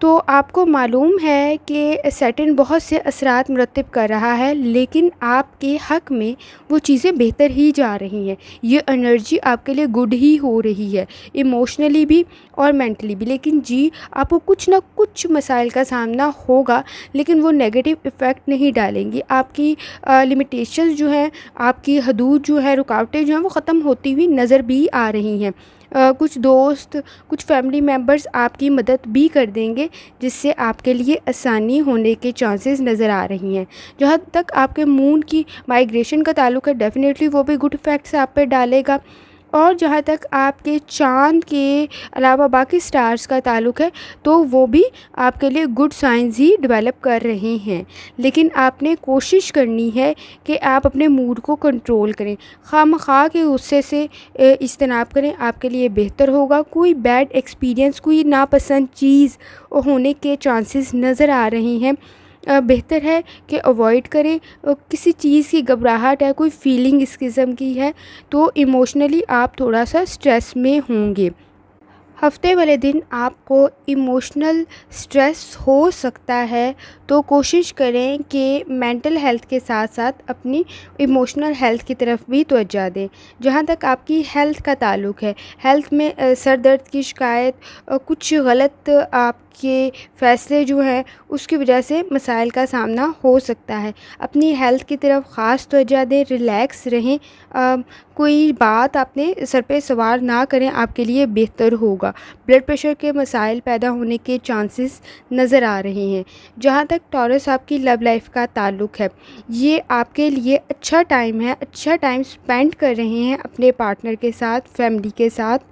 تو آپ کو معلوم ہے کہ سیٹرن بہت سے اثرات مرتب کر رہا ہے، لیکن آپ کے حق میں وہ چیزیں بہتر ہی جا رہی ہیں. یہ انرجی آپ کے لیے گڈ ہی ہو رہی ہے، ایموشنلی بھی اور مینٹلی بھی. لیکن جی آپ کو کچھ نہ کچھ مسائل کا سامنا ہوگا، لیکن وہ نیگیٹو ایفیکٹ نہیں ڈالیں گی. آپ کی لمیٹیشنز جو ہیں، آپ کی حدود جو ہے، رکاوٹیں جو ہیں، وہ ختم ہوتی ہوئی نظر بھی آ رہی ہیں. کچھ دوست، کچھ فیملی ممبرز آپ کی مدد بھی کر دیں گے، جس سے آپ کے لیے آسانی ہونے کے چانسز نظر آ رہی ہیں. جہاں تک آپ کے مون کی مائیگریشن کا تعلق ہے، ڈیفینیٹلی وہ بھی گڈ افیکٹس آپ پہ ڈالے گا. اور جہاں تک آپ کے چاند کے علاوہ باقی سٹارز کا تعلق ہے، تو وہ بھی آپ کے لیے گڈ سائنز ہی ڈیولپ کر رہے ہیں. لیکن آپ نے کوشش کرنی ہے کہ آپ اپنے موڈ کو کنٹرول کریں، خواہ مخواہ کے غصے سے اجتناب کریں، آپ کے لیے بہتر ہوگا. کوئی بیڈ ایکسپیرئنس، کوئی ناپسند چیز ہونے کے چانسز نظر آ رہے ہیں، بہتر ہے کہ اوائڈ کریں. کسی چیز کی گھبراہٹ ہے، کوئی فیلنگ اس قسم کی ہے، تو ایموشنلی آپ تھوڑا سا اسٹریس میں ہوں گے. ہفتے والے دن آپ کو ایموشنل سٹریس ہو سکتا ہے، تو کوشش کریں کہ مینٹل ہیلتھ کے ساتھ ساتھ اپنی ایموشنل ہیلتھ کی طرف بھی توجہ دیں. جہاں تک آپ کی ہیلتھ کا تعلق ہے، ہیلتھ میں سر درد کی شکایت، کچھ غلط آپ کے فیصلے جو ہیں اس کی وجہ سے مسائل کا سامنا ہو سکتا ہے. اپنی ہیلتھ کی طرف خاص توجہ دیں، ریلیکس رہیں. کوئی بات آپ نے سر پہ سوار نہ کریں، آپ کے لیے بہتر ہوگا. بلڈ پریشر کے مسائل پیدا ہونے کے چانسز نظر آ رہے ہیں. جہاں تک ٹورس آپ کی لو لائف کا تعلق ہے، یہ آپ کے لیے اچھا ٹائم ہے، اچھا ٹائم سپینڈ کر رہے ہیں اپنے پارٹنر کے ساتھ، فیملی کے ساتھ.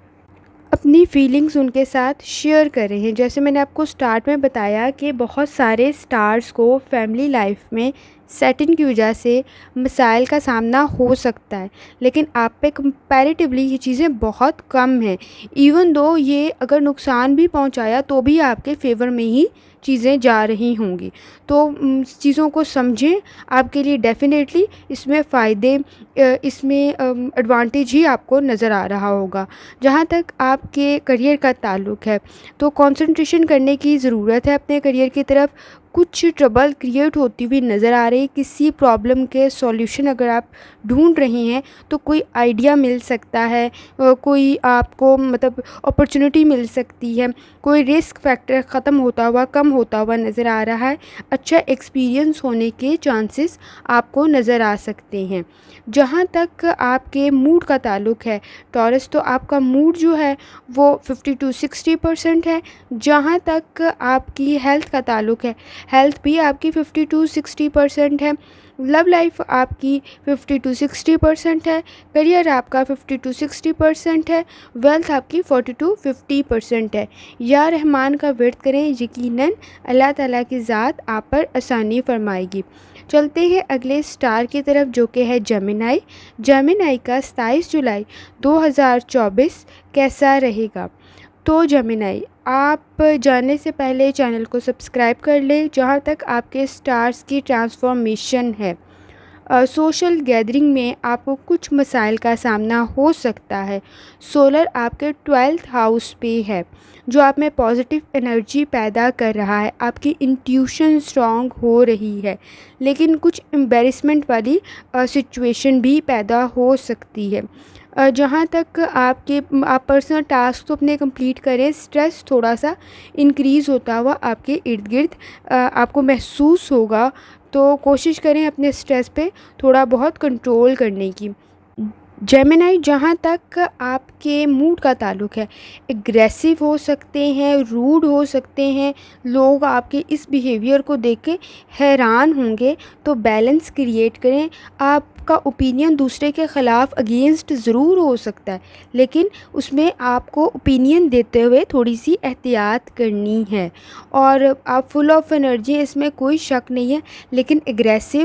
اپنی فیلنگز ان کے ساتھ شیئر کر رہے ہیں. جیسے میں نے آپ کو سٹارٹ میں بتایا کہ بہت سارے سٹارز کو فیملی لائف میں سیٹنگ کی وجہ سے مسائل کا سامنا ہو سکتا ہے، لیکن آپ پہ کمپیریٹیولی یہ چیزیں بہت کم ہیں. ایون دو یہ اگر نقصان بھی پہنچایا تو بھی آپ کے فیور میں ہی چیزیں جا رہی ہوں گی. تو چیزوں کو سمجھیں، آپ کے لیے ڈیفینیٹلی اس میں فائدے، اس میں ایڈوانٹیج ہی آپ کو نظر آ رہا ہوگا. جہاں تک آپ کے کریئر کا تعلق ہے، تو کنسنٹریشن کرنے کی ضرورت ہے اپنے کریئر کی طرف. کچھ ٹربل کریٹ ہوتی ہوئی نظر آ رہی. کسی پرابلم کے سولیوشن اگر آپ ڈھونڈ رہے ہیں تو کوئی آئیڈیا مل سکتا ہے، کوئی آپ کو مطلب اپرچونٹی مل سکتی ہے. کوئی رسک فیکٹر ختم ہوتا ہوا، کم ہوتا ہوا نظر آ رہا ہے. اچھا ایکسپیرئنس ہونے کے چانسز آپ کو نظر آ سکتے ہیں. جہاں تک آپ کے موڈ کا تعلق ہے ٹورس، تو آپ کا موڈ جو ہے وہ 50-60% ہے. جہاں تک آپ کی ہیلتھ کا تعلق ہے، ہیلتھ بھی آپ کی 50-60% ہے. لو لائف آپ کی 50-60% ہے. کریئر آپ کا 50-60% ہے. ویلتھ آپ کی 40-50% ہے. یا رحمان کا ورد کریں، یقیناً اللہ تعالیٰ کی ذات آپ پر آسانی فرمائے گی. چلتے ہیں اگلے سٹار کی طرف، جو کہ ہے جیمنائی. جیمنائی کا 27 جولائی 2024 کیسا رہے گا؟ تو جیمنائی، آپ جاننے سے پہلے چینل کو سبسکرائب کر لیں. جہاں تک آپ کے سٹارز کی ٹرانسفارمیشن ہے، سوشل گیدرنگ میں آپ کو کچھ مسائل کا سامنا ہو سکتا ہے. سولر آپ کے 12th ہاؤس پہ ہے، جو آپ میں پازیٹیو انرجی پیدا کر رہا ہے. آپ کی انٹیوشن اسٹرانگ ہو رہی ہے، لیکن کچھ امبیرسمنٹ والی سچویشن بھی پیدا ہو سکتی ہے. جہاں تک آپ پرسنل ٹاسک تو اپنے کمپلیٹ کریں، سٹریس تھوڑا سا انکریز ہوتا ہوا آپ کے ارد گرد آپ کو محسوس ہوگا. تو کوشش کریں اپنے سٹریس پہ تھوڑا بہت کنٹرول کرنے کی. جیمنائی، جہاں تک آپ کے موڈ کا تعلق ہے، اگریسو ہو سکتے ہیں، روڈ ہو سکتے ہیں. لوگ آپ کے اس بیہیویئر کو دیکھ کے حیران ہوں گے. تو بیلنس کریٹ کریں. آپ کا اوپینین دوسرے کے خلاف اگینسٹ ضرور ہو سکتا ہے، لیکن اس میں آپ کو اوپینین دیتے ہوئے تھوڑی سی احتیاط کرنی ہے. اور آپ فل آف انرجی، اس میں کوئی شک نہیں ہے، لیکن اگریسو،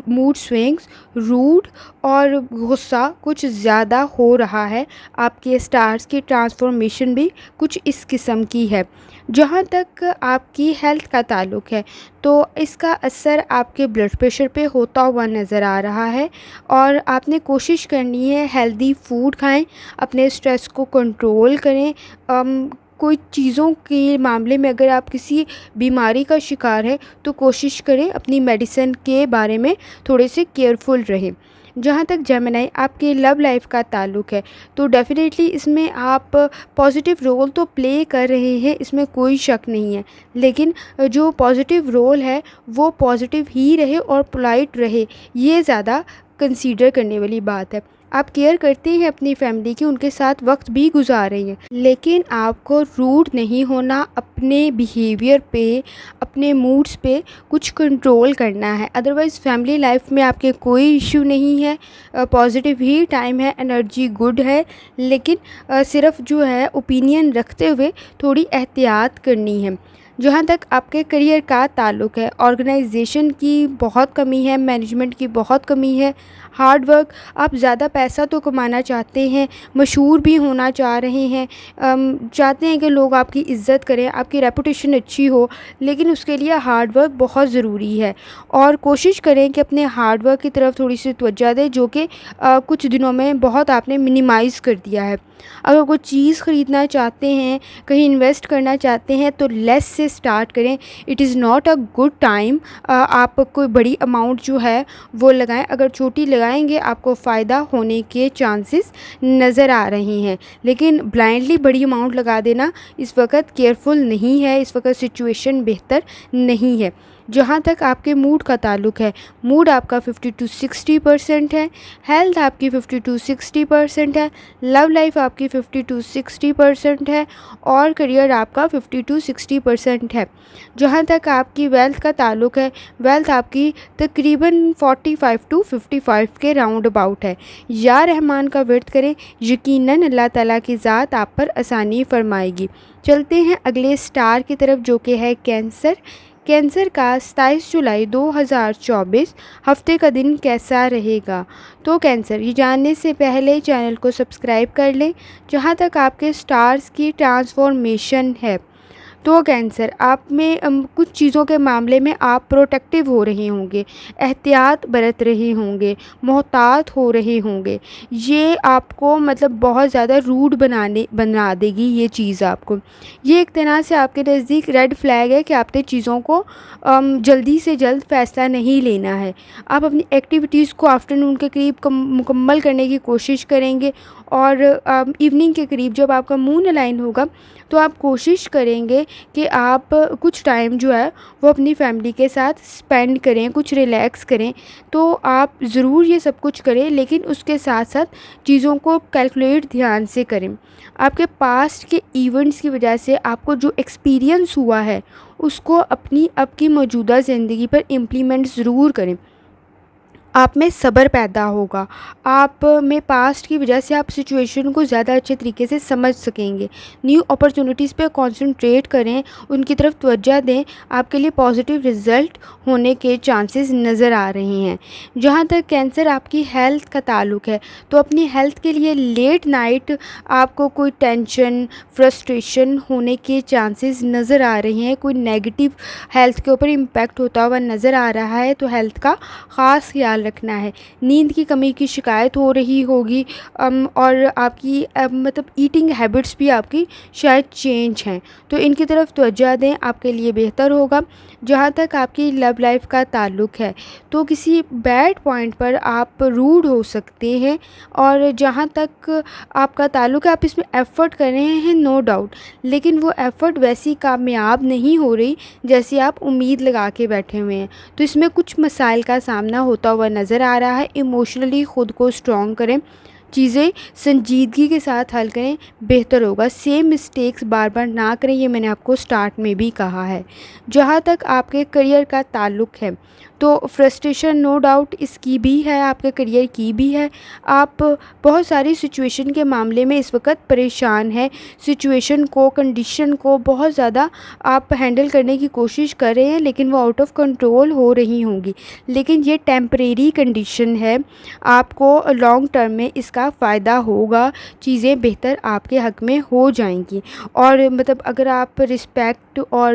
موڈ سوئنگس، روڈ اور غصہ کچھ زیادہ ہو رہا ہے. آپ کے سٹارز کی ٹرانسفارمیشن بھی کچھ اس قسم کی ہے. جہاں تک آپ کی ہیلتھ کا تعلق ہے، تو اس کا اثر آپ کے بلڈ پریشر پہ ہوتا ہوا نظر آ رہا ہے. اور آپ نے کوشش کرنی ہے ہیلدی فوڈ کھائیں، اپنے سٹریس کو کنٹرول کریں. کوئی چیزوں کے معاملے میں اگر آپ کسی بیماری کا شکار ہیں تو کوشش کریں اپنی میڈیسن کے بارے میں تھوڑے سے کیئرفل رہیں۔ جہاں تک جیمنائی آپ کے لو لائف کا تعلق ہے تو ڈیفینیٹلی اس میں آپ پازیٹیو رول تو پلے کر رہے ہیں، اس میں کوئی شک نہیں ہے، لیکن جو پازیٹیو رول ہے وہ پازیٹیو ہی رہے اور پولائٹ رہے، یہ زیادہ کنسیڈر کرنے والی بات ہے۔ آپ کیئر کرتے ہیں اپنی فیملی کی، ان کے ساتھ وقت بھی گزار رہے ہیں، لیکن آپ کو روڈ نہیں ہونا، اپنے بیہیویئر پہ، اپنے موڈز پہ کچھ کنٹرول کرنا ہے۔ ادروائز فیملی لائف میں آپ کے کوئی ایشو نہیں ہے، پازیٹیو ہی ٹائم ہے، انرجی گڈ ہے، لیکن صرف جو ہے اوپینین رکھتے ہوئے تھوڑی احتیاط کرنی ہے۔ جہاں تک آپ کے کریئر کا تعلق ہے، آرگنائزیشن کی بہت کمی ہے، مینجمنٹ کی بہت کمی ہے، ہارڈ ورک، آپ زیادہ پیسہ تو کمانا چاہتے ہیں، مشہور بھی ہونا چاہ رہے ہیں، چاہتے ہیں کہ لوگ آپ کی عزت کریں، آپ کی ریپوٹیشن اچھی ہو، لیکن اس کے لیے ہارڈ ورک بہت ضروری ہے، اور کوشش کریں کہ اپنے ہارڈ ورک کی طرف تھوڑی سی توجہ دیں، جو کہ کچھ دنوں میں بہت آپ نے منیمائز کر دیا ہے۔ اگر کوئی چیز خریدنا چاہتے ہیں، کہیں انویسٹ کرنا چاہتے ہیں تو لیس سے سٹارٹ کریں، it is not a good time آپ کوئی بڑی اماؤنٹ جو ہے وہ لگائیں، اگر چھوٹی لگائیں گے آپ کو فائدہ ہونے کے چانسز نظر آ رہے ہیں، لیکن بلائنڈلی بڑی اماؤنٹ لگا دینا اس وقت کیئرفل نہیں ہے، اس وقت سچویشن بہتر نہیں ہے۔ جہاں تک آپ کے موڈ کا تعلق ہے، موڈ آپ کا 50 to 60% ہے، ہیلتھ آپ کی 50 to 60% ہے، لو لائف آپ کی 50 to 60% ہے، اور کریئر آپ کا 50 to 60% ہے۔ جہاں تک آپ کی ویلتھ کا تعلق ہے، ویلتھ آپ کی تقریباً 45 to 55 کے راؤنڈ اباؤٹ ہے۔ یا رحمان کا ورد کریں، یقیناً اللہ تعالیٰ کی ذات آپ پر آسانی فرمائے گی۔ چلتے ہیں اگلے سٹار کی طرف جو کہ ہے کینسر۔ کینسر کا 27 جولائی 2024 ہفتے کا دن کیسا رہے گا؟ تو کینسر، یہ جاننے سے پہلے چینل کو سبسکرائب کر لیں۔ جہاں تک آپ کے سٹارز کی ٹرانسفارمیشن ہے تو کینسر، آپ میں کچھ چیزوں کے معاملے میں آپ پروٹیکٹیو ہو رہے ہوں گے، احتیاط برت رہے ہوں گے، محتاط ہو رہے ہوں گے، یہ آپ کو بہت زیادہ روڈ بنا دے گی یہ چیز آپ کو۔ یہ ایک طرح سے آپ کے نزدیک ریڈ فلیگ ہے کہ آپ نے چیزوں کو جلدی سے جلد فیصلہ نہیں لینا ہے۔ آپ اپنی ایکٹیویٹیز کو آفٹرنون کے قریب مکمل کرنے کی کوشش کریں گے، اور ایوننگ کے قریب جب آپ کا مون الائن ہوگا تو آپ کوشش کریں گے کہ آپ کچھ ٹائم جو ہے وہ اپنی فیملی کے ساتھ اسپینڈ کریں، کچھ ریلیکس کریں۔ تو آپ ضرور یہ سب کچھ کریں، لیکن اس کے ساتھ ساتھ چیزوں کو کیلکولیٹ دھیان سے کریں۔ آپ کے پاسٹ کے ایونٹس کی وجہ سے آپ کو جو ایکسپیرینس ہوا ہے اس کو اپنی اب کی موجودہ زندگی پر امپلیمنٹ ضرور کریں۔ آپ میں صبر پیدا ہوگا، آپ میں پاسٹ کی وجہ سے آپ سچویشن کو زیادہ اچھے طریقے سے سمجھ سکیں گے۔ نیو اپرچونٹیز پہ کنسنٹریٹ کریں، ان کی طرف توجہ دیں، آپ کے لیے پازیٹیو رزلٹ ہونے کے چانسز نظر آ رہے ہیں۔ جہاں تک کینسر آپ کی ہیلتھ کا تعلق ہے تو اپنی ہیلتھ کے لیے لیٹ نائٹ آپ کو کوئی ٹینشن، فرسٹریشن ہونے کے چانسز نظر آ رہے ہیں، کوئی نیگیٹو ہیلتھ کے اوپر امپیکٹ ہوتا ہوا نظر آ رہا ہے، تو ہیلتھ کا خاص خیال رکھنا ہے۔ نیند کی کمی کی شکایت ہو رہی ہوگی، اور آپ کی ایٹنگ ہیبٹس بھی آپ کی شاید چینج ہیں، تو ان کی طرف توجہ دیں، آپ کے لیے بہتر ہوگا۔ جہاں تک آپ کی لو لائف کا تعلق ہے تو کسی بیڈ پوائنٹ پر آپ روڈ ہو سکتے ہیں، اور جہاں تک آپ کا تعلق ہے آپ اس میں ایفرٹ کر رہے ہیں نو ڈاؤٹ، لیکن وہ ایفرٹ ویسی کامیاب نہیں ہو رہی جیسی آپ امید لگا کے بیٹھے ہوئے ہیں، تو اس میں کچھ مسائل کا سامنا ہوتا ہوا نظر آ رہا ہے۔ ایموشنلی خود کو اسٹرانگ کریں، چیزیں سنجیدگی کے ساتھ حل کریں، بہتر ہوگا۔ سیم مسٹیکس بار بار نہ کریں، یہ میں نے آپ کو سٹارٹ میں بھی کہا ہے۔ جہاں تک آپ کے کریئر کا تعلق ہے تو فرسٹریشن نو ڈاؤٹ اس کی بھی ہے، آپ کے کریئر کی بھی ہے۔ آپ بہت ساری سچویشن کے معاملے میں اس وقت پریشان ہیں، سچویشن کو، کنڈیشن کو بہت زیادہ آپ ہینڈل کرنے کی کوشش کر رہے ہیں، لیکن وہ آؤٹ آف کنٹرول ہو رہی ہوں گی، لیکن یہ ٹیمپریری کنڈیشن ہے، آپ کو لانگ ٹرم میں اس کا فائدہ ہوگا، چیزیں بہتر آپ کے حق میں ہو جائیں گی۔ اور اگر آپ رسپیکٹ اور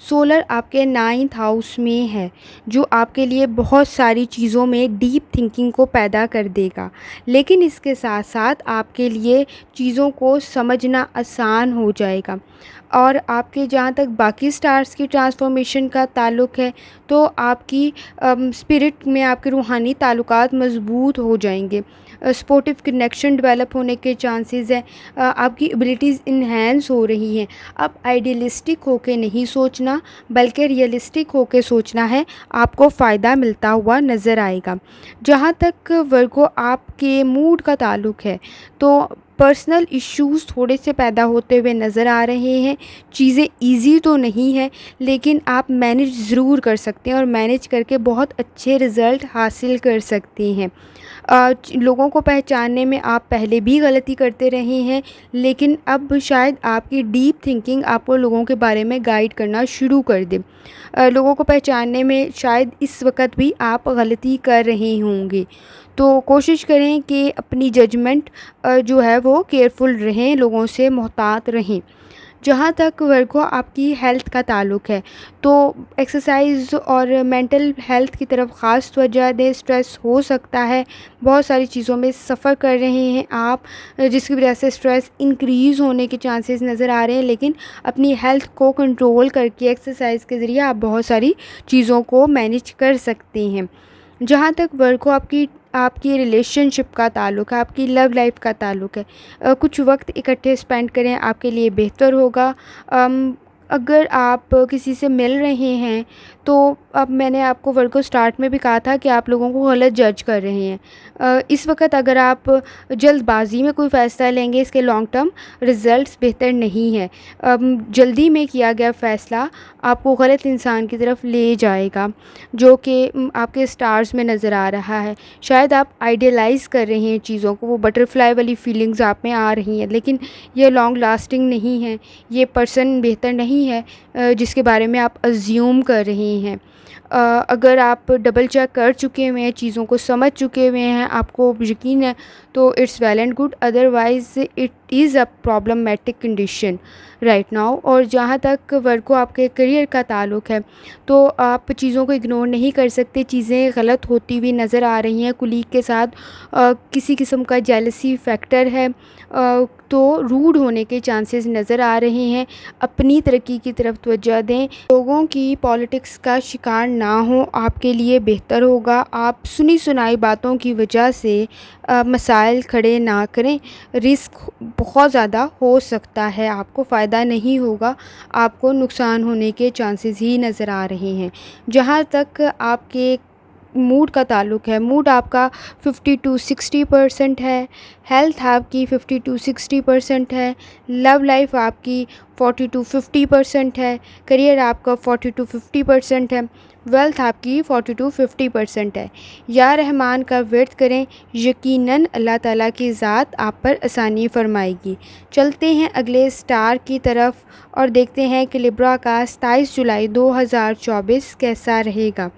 سولر آپ کے 9th ہاؤس میں ہے، جو آپ کے لیے بہت ساری چیزوں میں ڈیپ تھنکنگ کو پیدا کر دے گا، لیکن اس کے ساتھ ساتھ آپ کے لیے چیزوں کو سمجھنا آسان ہو جائے گا۔ اور آپ کے جہاں تک باقی سٹارز کی ٹرانسفارمیشن کا تعلق ہے، تو آپ کی اسپرٹ میں آپ کے روحانی تعلقات مضبوط ہو جائیں گے، سپورٹیو کنیکشن ڈیولپ ہونے کے چانسز ہیں، آپ کی ایبلٹیز انہینس ہو رہی ہیں۔ اب آئیڈیلسٹک ہو کے نہیں سوچنا بلکہ ریئلسٹک ہو کے سوچنا ہے، آپ کو فائدہ ملتا ہوا نظر آئے گا۔ جہاں تک ورگو آپ کے موڈ کا تعلق ہے، تو پرسنل ایشوز تھوڑے سے پیدا ہوتے ہوئے نظر آ رہے ہیں۔ چیزیں ایزی تو نہیں ہیں، لیکن آپ مینیج ضرور کر سکتے ہیں اور مینیج کر کے بہت اچھے رزلٹ حاصل کر سکتے ہیں۔ لوگوں کو پہچاننے میں آپ پہلے بھی غلطی کرتے رہے ہیں، لیکن اب شاید آپ کی ڈیپ تھنکنگ آپ کو لوگوں کے بارے میں گائیڈ کرنا شروع کر دے۔ لوگوں کو پہچاننے میں شاید اس وقت بھی آپ غلطی کر رہے ہوں گے، تو کوشش کریں کہ اپنی ججمنٹ جو ہے وہ کیئرفل رہیں، لوگوں سے محتاط رہیں۔ جہاں تک ورگو آپ کی ہیلتھ کا تعلق ہے، تو ایکسرسائز اور مینٹل ہیلتھ کی طرف خاص توجہ دیں۔ اسٹریس ہو سکتا ہے، بہت ساری چیزوں میں سفر کر رہے ہیں آپ، جس کی وجہ سے اسٹریس انکریز ہونے کے چانسز نظر آ رہے ہیں، لیکن اپنی ہیلتھ کو کنٹرول کر کے ایکسرسائز کے ذریعے آپ بہت ساری چیزوں کو مینیج کر سکتے ہیں۔ جہاں تک ورگو آپ کی ریلیشن شپ کا تعلق ہے، آپ کی لو لائف کا تعلق ہے، کچھ وقت اکٹھے اسپینڈ کریں، آپ کے لیے بہتر ہوگا۔ اگر آپ کسی سے مل رہے ہیں، تو اب میں نے آپ کو ورگو سٹارٹ میں بھی کہا تھا کہ آپ لوگوں کو غلط جج کر رہے ہیں۔ اس وقت اگر آپ جلد بازی میں کوئی فیصلہ لیں گے، اس کے لانگ ٹرم رزلٹس بہتر نہیں ہے۔ جلدی میں کیا گیا فیصلہ آپ کو غلط انسان کی طرف لے جائے گا، جو کہ آپ کے سٹارز میں نظر آ رہا ہے۔ شاید آپ آئیڈیلائز کر رہے ہیں چیزوں کو، وہ بٹرفلائی والی فیلنگز آپ میں آ رہی ہیں، لیکن یہ لانگ لاسٹنگ نہیں ہے، یہ پرسن بہتر نہیں ہے جس کے بارے میں آپ ازیوم کر رہے ہیں۔ اگر آپ ڈبل چیک کر چکے ہوئے ہیں، چیزوں کو سمجھ چکے ہوئے ہیں، آپ کو یقین ہے، تو it's well and good, otherwise it is a problematic condition right now. اور جہاں تک ورگو آپ کے کریئر کا تعلق ہے، تو آپ چیزوں کو اگنور نہیں کر سکتے، چیزیں غلط ہوتی ہوئی نظر آ رہی ہیں، کولیگ کے ساتھ کسی قسم کا جیلسی فیکٹر ہے، تو روڈ ہونے کے چانسز نظر آ رہے ہیں۔ اپنی ترقی کی طرف توجہ دیں، لوگوں کی پالیٹکس کا شکار نہ ہوں، آپ کے لیے بہتر ہوگا۔ آپ سنی سنائی باتوں کی وجہ سے مسائل کھڑے نہ کریں، رسک بہت زیادہ ہو سکتا ہے، آپ کو فائدہ نہیں ہوگا، آپ کو نقصان ہونے کے چانسز ہی نظر آ رہے ہیں۔ جہاں تک آپ کے موڈ کا تعلق ہے، موڈ آپ کا 50 to 60% ہے، ہیلتھ آپ کی 50 to 60% ہے، لو لائف آپ کی 40 to 50% ہے، کریئر آپ کا 40 to 50% ہے، ویلتھ آپ کی 40 to 50% ہے۔ یا رحمان کا ورد کریں، یقیناً اللہ تعالیٰ کی ذات آپ پر آسانی فرمائے گی۔ چلتے ہیں اگلے سٹار کی طرف اور دیکھتے ہیں کہ لیبرا کا 27 جولائی 2024 کیسا رہے گا۔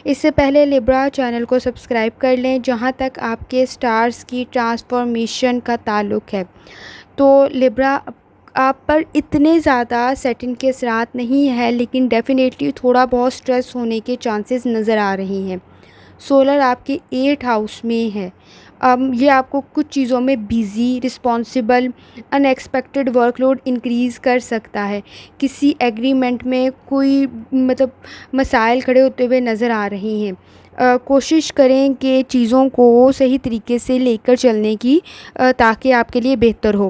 اس سے پہلے لیبرا چینل کو سبسکرائب کر لیں۔ جہاں تک آپ کے سٹارز کی ٹرانسفارمیشن کا تعلق ہے، تو لیبرا آپ پر اتنے زیادہ سیٹن کے اثرات نہیں ہے، لیکن ڈیفینیٹلی تھوڑا بہت سٹریس ہونے کے چانسز نظر آ رہے ہیں۔ سولر آپ کے 8 ہاؤس میں ہے، یہ آپ کو کچھ چیزوں میں بیزی، رسپانسبل، ان ایکسپیکٹڈ ورک لوڈ انکریز کر سکتا ہے۔ کسی ایگریمنٹ میں کوئی مسائل کھڑے ہوتے ہوئے نظر آ رہے ہیں۔ کوشش کریں کہ چیزوں کو صحیح طریقے سے لے کر چلنے کی، تاکہ آپ کے لیے بہتر ہو۔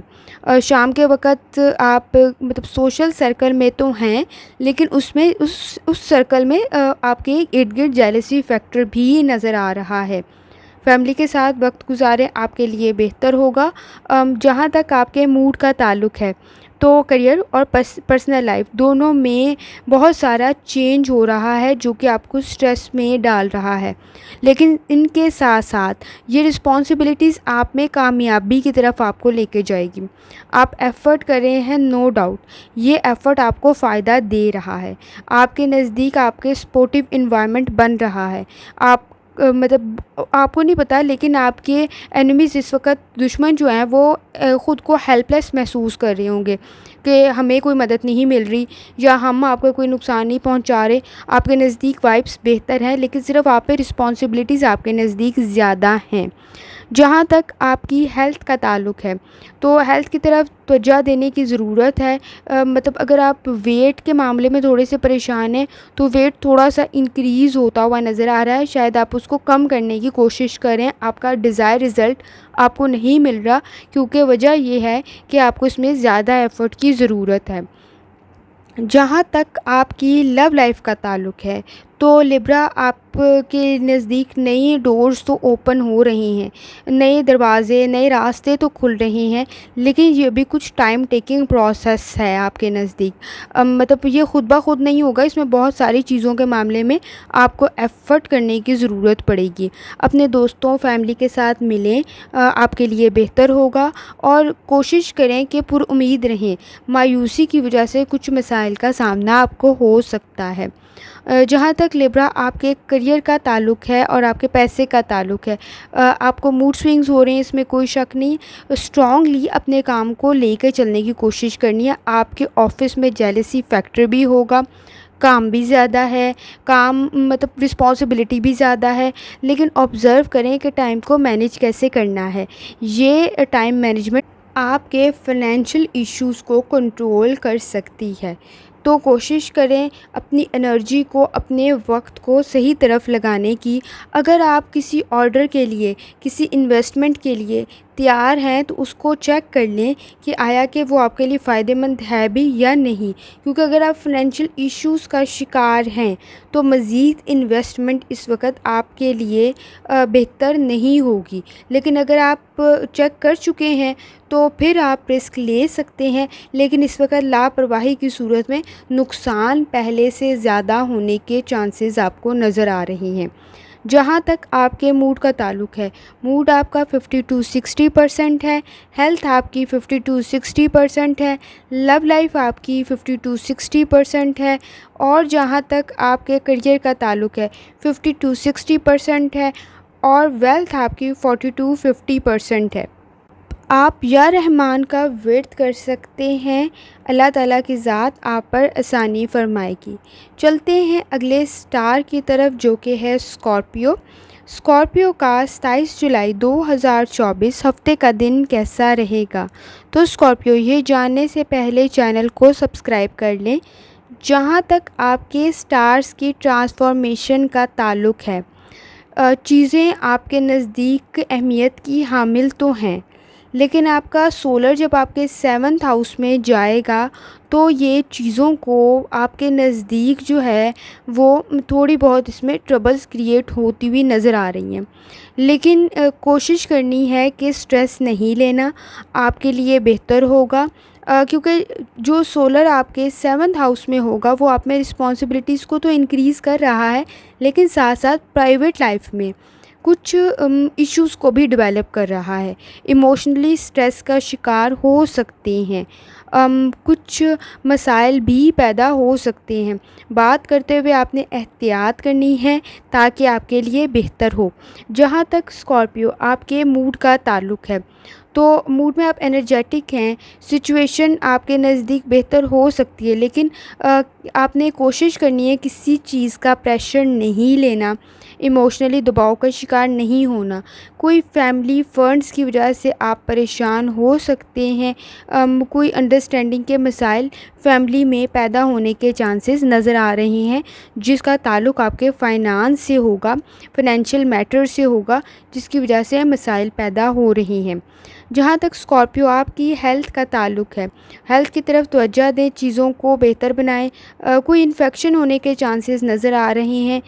شام کے وقت آپ سوشل سرکل میں تو ہیں، لیکن اس سرکل میں آپ کے ارد گرد جیلسی فیکٹر بھی نظر آ رہا ہے۔ فیملی کے ساتھ وقت گزاریں، آپ کے لیے بہتر ہوگا۔ جہاں تک آپ کے موڈ کا تعلق ہے، تو کریئر اور پرسنل لائف دونوں میں بہت سارا چینج ہو رہا ہے، جو کہ آپ کو سٹریس میں ڈال رہا ہے، لیکن ان کے ساتھ ساتھ یہ رسپانسبلٹیز آپ میں کامیابی کی طرف آپ کو لے کے جائے گی۔ آپ ایفرٹ کر رہے ہیں، نو ڈاؤٹ یہ ایفرٹ آپ کو فائدہ دے رہا ہے۔ آپ کے نزدیک آپ کے سپورٹیو انوائرمنٹ بن رہا ہے۔ آپ کو نہیں پتہ، لیکن آپ کے اینیمیز اس وقت، دشمن جو ہیں، وہ خود کو ہیلپ لیس محسوس کر رہے ہوں گے۔ کہ ہمیں کوئی مدد نہیں مل رہی یا ہم آپ کو کوئی نقصان نہیں پہنچا رہے، آپ کے نزدیک وائبس بہتر ہیں، لیکن صرف آپ پہ رسپانسبلٹیز آپ کے نزدیک زیادہ ہیں۔ جہاں تک آپ کی ہیلتھ کا تعلق ہے تو ہیلتھ کی طرف توجہ دینے کی ضرورت ہے۔ مطلب اگر آپ ویٹ کے معاملے میں تھوڑے سے پریشان ہیں تو ویٹ تھوڑا سا انکریز ہوتا ہوا نظر آ رہا ہے، شاید آپ اس کو کم کرنے کی کوشش کریں، آپ کا ڈیزائر رزلٹ آپ کو نہیں مل رہا، کیونکہ وجہ یہ ہے کہ آپ کو اس میں زیادہ ایفرٹ کی ضرورت ہے۔ جہاں تک آپ کی لو لائف کا تعلق ہے تو لبرا آپ کے نزدیک نئی ڈورز تو اوپن ہو رہی ہیں، نئے دروازے، نئے راستے تو کھل رہے ہیں، لیکن یہ بھی کچھ ٹائم ٹیکنگ پروسیس ہے آپ کے نزدیک۔ مطلب یہ خود بخود نہیں ہوگا، اس میں بہت ساری چیزوں کے معاملے میں آپ کو ایفرٹ کرنے کی ضرورت پڑے گی۔ اپنے دوستوں، فیملی کے ساتھ ملیں، آپ کے لیے بہتر ہوگا، اور کوشش کریں کہ پر امید رہیں۔ مایوسی کی وجہ سے کچھ مسائل کا سامنا آپ کو ہو سکتا ہے۔ جہاں تک لبرا آپ کے کریئر کا تعلق ہے اور آپ کے پیسے کا تعلق ہے، آپ کو موڈ سوئنگز ہو رہے ہیں، اس میں کوئی شک نہیں۔ اسٹرانگلی اپنے کام کو لے کے چلنے کی کوشش کرنی ہے۔ آپ کے آفس میں جیلسی فیکٹر بھی ہوگا، کام بھی زیادہ ہے، کام مطلب رسپانسبلٹی بھی زیادہ ہے، لیکن آبزرو کریں کہ ٹائم کو مینیج کیسے کرنا ہے۔ یہ ٹائم مینجمنٹ آپ کے فنینشیل ایشوز کو کنٹرول کر سکتی ہے، تو کوشش کریں اپنی انرجی کو، اپنے وقت کو صحیح طرف لگانے کی۔ اگر آپ کسی آرڈر کے لیے، کسی انویسٹمنٹ کے لیے تیار ہیں تو اس کو چیک کر لیں کہ آیا کہ وہ آپ کے لیے فائدہ مند ہے بھی یا نہیں، کیونکہ اگر آپ فنینشیل ایشوز کا شکار ہیں تو مزید انویسٹمنٹ اس وقت آپ کے لیے بہتر نہیں ہوگی، لیکن اگر آپ چیک کر چکے ہیں تو پھر آپ رسک لے سکتے ہیں، لیکن اس وقت لاپرواہی کی صورت میں نقصان پہلے سے زیادہ ہونے کے چانسز آپ کو نظر آ رہے ہیں۔ جہاں تک آپ کے موڈ کا تعلق ہے، موڈ آپ کا 50 to 60% ہے، ہیلتھ آپ کی 50 to 60% ہے، لو لائف آپ کی 50 to 60% ہے، اور جہاں تک آپ کے کریئر کا تعلق ہے 50 to 60% ہے، اور ویلتھ آپ کی 40 to 50% ہے۔ آپ یا رحمان کا ورد کر سکتے ہیں، اللہ تعالیٰ کی ذات آپ پر آسانی فرمائے گی۔ چلتے ہیں اگلے سٹار کی طرف جو کہ ہے اسکارپیو۔ اسکارپیو کا 27 جولائی 2024 ہفتے کا دن کیسا رہے گا؟ تو اسکارپیو یہ جاننے سے پہلے چینل کو سبسکرائب کر لیں۔ جہاں تک آپ کے سٹارز کی ٹرانسفارمیشن کا تعلق ہے، چیزیں آپ کے نزدیک اہمیت کی حامل تو ہیں، لیکن آپ کا سولر جب آپ کے 7th ہاؤس میں جائے گا تو یہ چیزوں کو آپ کے نزدیک جو ہے وہ تھوڑی بہت اس میں ٹربلز کریٹ ہوتی ہوئی نظر آ رہی ہیں، لیکن کوشش کرنی ہے کہ سٹریس نہیں لینا، آپ کے لیے بہتر ہوگا، کیونکہ جو سولر آپ کے 7th ہاؤس میں ہوگا وہ آپ میں رسپانسبلٹیز کو تو انکریز کر رہا ہے، لیکن ساتھ ساتھ پرائیویٹ لائف میں کچھ ایشوز کو بھی ڈیولپ کر رہا ہے، ایموشنلی سٹریس کا شکار ہو سکتے ہیں، کچھ مسائل بھی پیدا ہو سکتے ہیں۔ بات کرتے ہوئے آپ نے احتیاط کرنی ہے تاکہ آپ کے لیے بہتر ہو۔ جہاں تک اسکارپیو آپ کے موڈ کا تعلق ہے تو موڈ میں آپ انرجیٹک ہیں، سچویشن آپ کے نزدیک بہتر ہو سکتی ہے، لیکن آپ نے کوشش کرنی ہے کسی چیز کا پریشر نہیں لینا، ایموشنلی دباؤ کا شکار نہیں ہونا۔ کوئی فیملی فنڈز کی وجہ سے آپ پریشان ہو سکتے ہیں، کوئی انڈرسٹینڈنگ کے مسائل فیملی میں پیدا ہونے کے چانسز نظر آ رہے ہیں، جس کا تعلق آپ کے فائنانس سے ہوگا، فنینشیل میٹر سے ہوگا، جس کی وجہ سے مسائل پیدا ہو رہے ہیں۔ جہاں تک اسکارپیو آپ کی ہیلتھ کا تعلق ہے، ہیلتھ کی طرف توجہ دیں، چیزوں کو بہتر بنائیں، کوئی انفیکشن ہونے کے چانسز نظر آ رہے ہیں،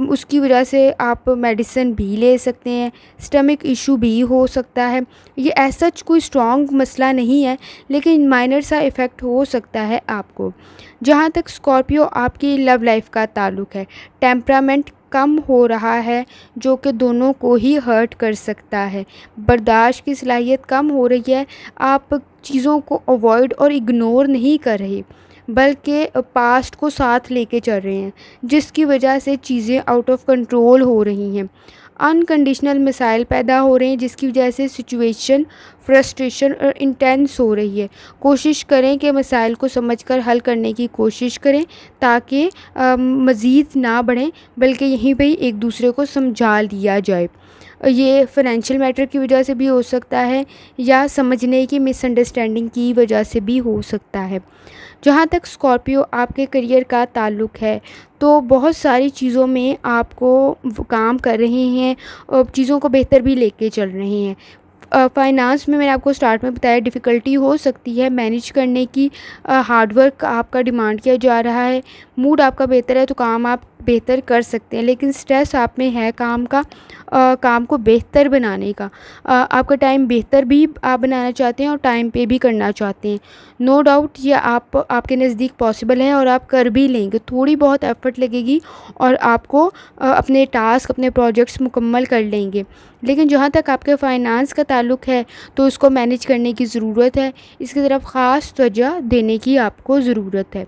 اس کی وجہ سے آپ میڈیسن بھی لے سکتے ہیں، اسٹمک ایشو بھی ہو سکتا ہے۔ یہ ایسا کوئی اسٹرانگ مسئلہ نہیں ہے، لیکن مائنر سا افیکٹ ہو سکتا ہے آپ کو۔ جہاں تک اسکارپیو آپ کی لو لائف کا تعلق ہے، ٹیمپرامنٹ کم ہو رہا ہے جو کہ دونوں کو ہی ہرٹ کر سکتا ہے، برداشت کی صلاحیت کم ہو رہی ہے، آپ چیزوں کو اوائڈ اور اگنور نہیں کر رہے، بلکہ پاسٹ کو ساتھ لے کے چل رہے ہیں، جس کی وجہ سے چیزیں آؤٹ آف کنٹرول ہو رہی ہیں، انکنڈیشنل مسائل پیدا ہو رہے ہیں، جس کی وجہ سے سچویشن فرسٹریشن اور انٹینس ہو رہی ہے۔ کوشش کریں کہ مسائل کو سمجھ کر حل کرنے کی کوشش کریں تاکہ مزید نہ بڑھیں، بلکہ یہیں پہ ہی ایک دوسرے کو سمجھا لیا جائے۔ یہ فائنینشیل میٹر کی وجہ سے بھی ہو سکتا ہے یا سمجھنے کی مس انڈرسٹینڈنگ کی وجہ سے بھی ہو سکتا ہے۔ جہاں تک اسکارپیو آپ کے کریئر کا تعلق ہے تو بہت ساری چیزوں میں آپ کو کام کر رہے ہیں اور چیزوں کو بہتر بھی لے کے چل رہے ہیں۔ فائنانس میں نے آپ کو سٹارٹ میں بتایا ڈیفیکلٹی ہو سکتی ہے مینیج کرنے کی، ہارڈ ورک آپ کا ڈیمانڈ کیا جا رہا ہے، موڈ آپ کا بہتر ہے تو کام آپ بہتر کر سکتے ہیں، لیکن سٹریس آپ میں ہے کام کو بہتر بنانے کا، آپ کا ٹائم بہتر بھی آپ بنانا چاہتے ہیں اور ٹائم پہ بھی کرنا چاہتے ہیں۔ نو ڈاؤٹ یہ آپ کے نزدیک پاسبل ہے اور آپ کر بھی لیں گے، تھوڑی بہت ایفرٹ لگے گی اور آپ کو اپنے ٹاسک اپنے پروجیکٹس مکمل کر لیں گے۔ لیکن جہاں تک آپ کے فائنانس کا تعلق ہے تو اس کو مینیج کرنے کی ضرورت ہے، اس کی طرف خاص توجہ دینے کی آپ کو ضرورت ہے۔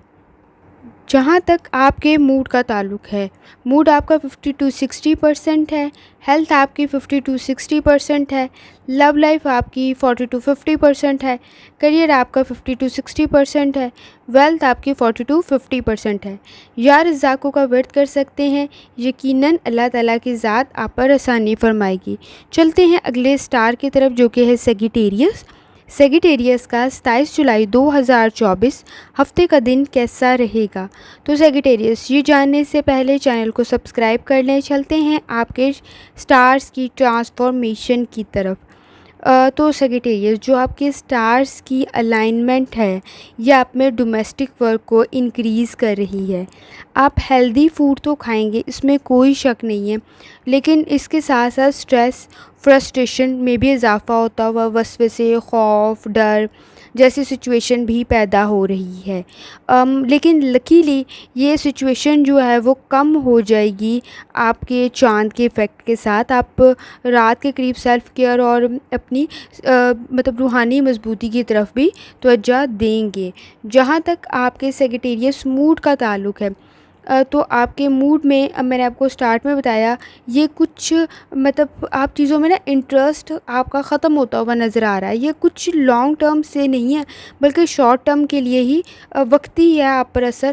جہاں تک آپ کے موڈ کا تعلق ہے، موڈ آپ کا 50 to 60% ہے، ہیلتھ آپ کی 50 to 60% ہے، لو لائف آپ کی 40 to 50% ہے، کریئر آپ کا 50 to 60% ہے، ویلتھ آپ کی 40 to 50% ہے۔ یا رزاقوں کا ورد کر سکتے ہیں، یقیناً اللہ تعالیٰ کی ذات آپ پر آسانی فرمائے گی۔ چلتے ہیں اگلے سٹار کی طرف جو کہ ہے سیگیٹیریس کا 27 جولائی 2024 ہفتے کا دن کیسا رہے گا؟ تو سیگیٹیریس یہ جاننے سے پہلے چینل کو سبسکرائب کر لیں۔ چلتے ہیں آپ کے سٹارز کی ٹرانسفارمیشن کی طرف۔ تو سیگیٹیریس جو آپ کے سٹارز کی الائنمنٹ ہے یہ آپ میں ڈومیسٹک ورک کو انکریز کر رہی ہے۔ آپ ہیلدی فوڈ تو کھائیں گے، اس میں کوئی شک نہیں ہے، لیکن اس کے ساتھ ساتھ سٹریس فرسٹریشن میں بھی اضافہ ہوتا ہوا وسوسے، خوف، ڈر جیسی سچویشن بھی پیدا ہو رہی ہے، لیکن لکیلی یہ سچویشن جو ہے وہ کم ہو جائے گی آپ کے چاند کے ایفیکٹ کے ساتھ۔ آپ رات کے قریب سیلف کیئر اور اپنی روحانی مضبوطی کی طرف بھی توجہ دیں گے۔ جہاں تک آپ کے سیگیٹیریس موڈ کا تعلق ہے تو آپ کے موڈ میں میں نے آپ کو سٹارٹ میں بتایا یہ کچھ آپ چیزوں میں انٹرسٹ آپ کا ختم ہوتا ہوا نظر آ رہا ہے، یہ کچھ لانگ ٹرم سے نہیں ہے بلکہ شارٹ ٹرم کے لیے ہی وقتی ہے آپ پر اثر،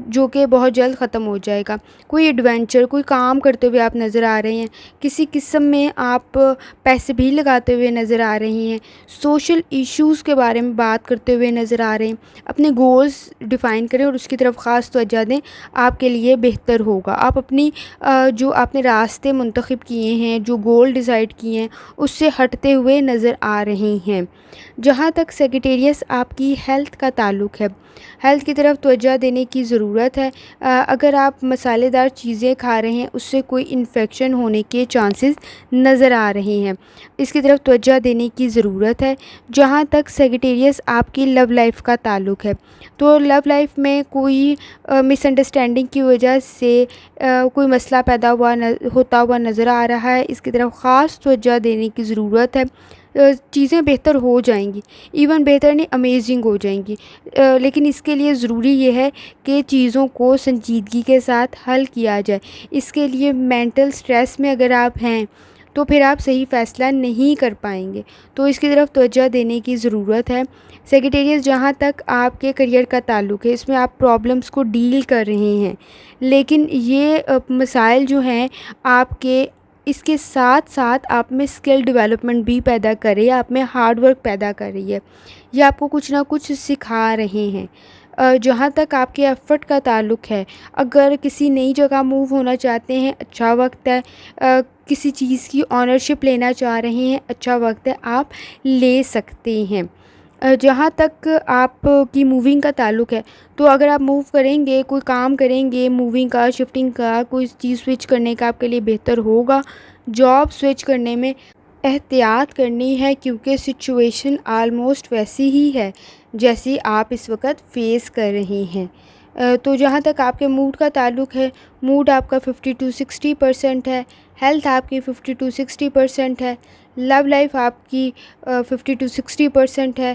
جو کہ بہت جلد ختم ہو جائے گا۔ کوئی ایڈونچر کوئی کام کرتے ہوئے آپ نظر آ رہے ہیں، کسی قسم میں آپ پیسے بھی لگاتے ہوئے نظر آ رہے ہیں، سوشل ایشوز کے بارے میں بات کرتے ہوئے نظر آ رہے ہیں۔ اپنے گولز ڈیفائن کریں اور اس کی طرف خاص توجہ دیں، آپ کے لیے بہتر ہوگا۔ آپ اپنی جو آپ نے راستے منتخب کیے ہیں، جو گول ڈیسائیڈ کیے ہیں، اس سے ہٹتے ہوئے نظر آ رہے ہیں۔ جہاں تک سیگیٹیریس آپ کی ہیلتھ کا تعلق ہے، ہیلتھ کی طرف توجہ دینے کی ضرورت ہے۔ اگر آپ مسالے دار چیزیں کھا رہے ہیں اس سے کوئی انفیکشن ہونے کے چانسز نظر آ رہے ہیں، اس کی طرف توجہ دینے کی ضرورت ہے۔ جہاں تک سیگیٹیریس آپ کی لو لائف کا تعلق ہے تو لو لائف میں کوئی مس انڈرسٹینڈنگ کی وجہ سے کوئی مسئلہ پیدا ہوتا ہوا نظر آ رہا ہے، اس کی طرف خاص توجہ دینے کی ضرورت ہے۔ چیزیں بہتر ہو جائیں گی، ایون بہتر نہیں امیزنگ ہو جائیں گی، لیکن اس کے لیے ضروری یہ ہے کہ چیزوں کو سنجیدگی کے ساتھ حل کیا جائے۔ اس کے لیے مینٹل سٹریس میں اگر آپ ہیں تو پھر آپ صحیح فیصلہ نہیں کر پائیں گے، تو اس کی طرف توجہ دینے کی ضرورت ہے۔ سیگیٹیریس جہاں تک آپ کے کریئر کا تعلق ہے اس میں آپ پرابلمس کو ڈیل کر رہے ہیں، لیکن یہ مسائل جو ہیں آپ کے اس کے ساتھ ساتھ آپ میں اسکل ڈیولپمنٹ بھی پیدا کر رہی ہے، آپ میں ہارڈ ورک پیدا کر رہی ہے، یہ آپ کو کچھ نہ کچھ سکھا رہے ہیں۔ جہاں تک آپ کے ایفرٹ کا تعلق ہے، اگر کسی نئی جگہ موو ہونا چاہتے ہیں اچھا وقت ہے، کسی چیز کی آنرشپ لینا چاہ رہے ہیں اچھا وقت ہے، آپ لے سکتے ہیں۔ جہاں تک آپ کی موونگ کا تعلق ہے تو اگر آپ موو کریں گے، کوئی کام کریں گے موونگ کا، شفٹنگ کا، کوئی چیز سوئچ کرنے کا آپ کے لیے بہتر ہوگا۔ جاب سوئچ کرنے میں احتیاط کرنی ہے کیونکہ سچویشن آلموسٹ ویسی ہی ہے جیسی آپ اس وقت فیس کر رہے ہیں۔ تو جہاں تک آپ کے موڈ کا تعلق ہے، موڈ آپ کا 50 to 60% ہے، ہیلتھ آپ کی 50 to 60% ہے، لو لائف آپ کی 50 to 60% ہے،